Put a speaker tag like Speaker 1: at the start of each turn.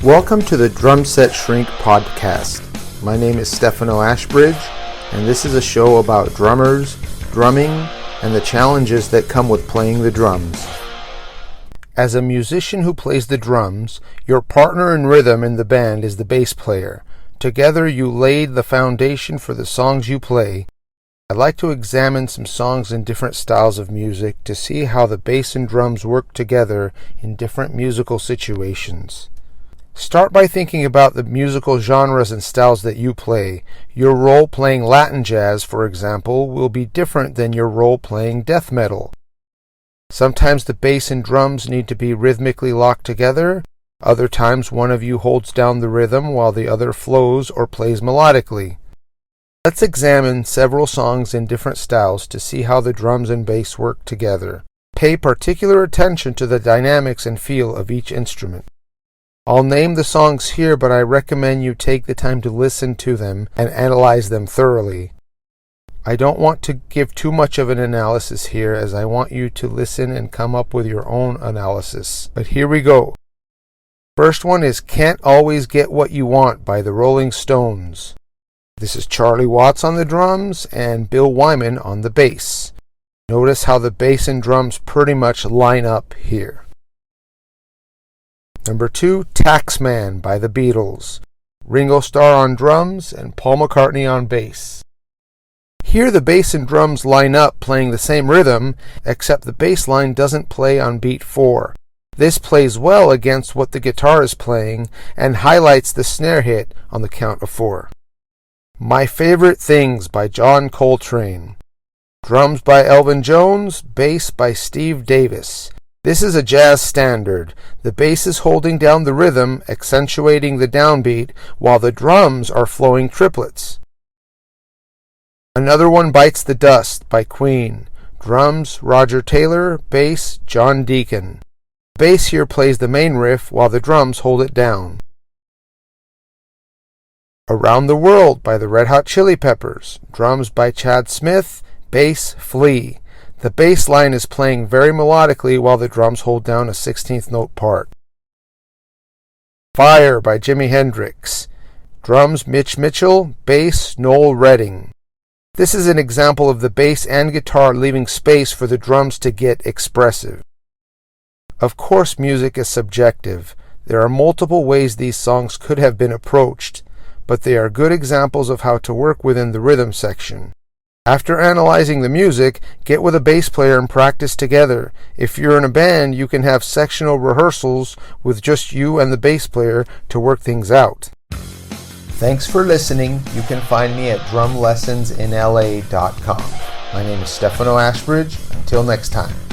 Speaker 1: Welcome to the Drum Set Shrink podcast. My name is Stefano Ashbridge, and this is a show about drummers, drumming, and the challenges that come with playing the drums. As a musician who plays the drums, your partner in rhythm in the band is the bass player. Together you laid the foundation for the songs you play. I'd like to examine some songs in different styles of music to see how the bass and drums work together in different musical situations. Start by thinking about the musical genres and styles that you play. Your role playing Latin jazz, for example, will be different than your role playing death metal. Sometimes the bass and drums need to be rhythmically locked together. Other times one of you holds down the rhythm while the other flows or plays melodically. Let's examine several songs in different styles to see how the drums and bass work together. Pay particular attention to the dynamics and feel of each instrument. I'll name the songs here, but I recommend you take the time to listen to them and analyze them thoroughly. I don't want to give too much of an analysis here, as I want you to listen and come up with your own analysis. But here we go. First one is Can't Always Get What You Want by the Rolling Stones. This is Charlie Watts on the drums and Bill Wyman on the bass. Notice how the bass and drums pretty much line up here. Number 2, Taxman by the Beatles. Ringo Starr on drums and Paul McCartney on bass. Here the bass and drums line up playing the same rhythm, except the bass line doesn't play on beat 4. This plays well against what the guitar is playing and highlights the snare hit on the count of 4. My Favorite Things by John Coltrane. Drums by Elvin Jones, bass by Steve Davis. This is a jazz standard. The bass is holding down the rhythm, accentuating the downbeat, while the drums are flowing triplets. Another one, Bites the Dust by Queen. Drums, Roger Taylor, bass, John Deacon. The bass here plays the main riff while the drums hold it down. Around the World by the Red Hot Chili Peppers. Drums by Chad Smith, bass, Flea. The bass line is playing very melodically while the drums hold down a 16th note part. Fire by Jimi Hendrix. Drums, Mitch Mitchell, bass, Noel Redding. This is an example of the bass and guitar leaving space for the drums to get expressive. Of course, music is subjective. There are multiple ways these songs could have been approached, but they are good examples of how to work within the rhythm section. After analyzing the music, get with a bass player and practice together. If you're in a band, you can have sectional rehearsals with just you and the bass player to work things out. Thanks for listening. You can find me at drumlessonsinla.com. My name is Stefano Ashbridge. Until next time.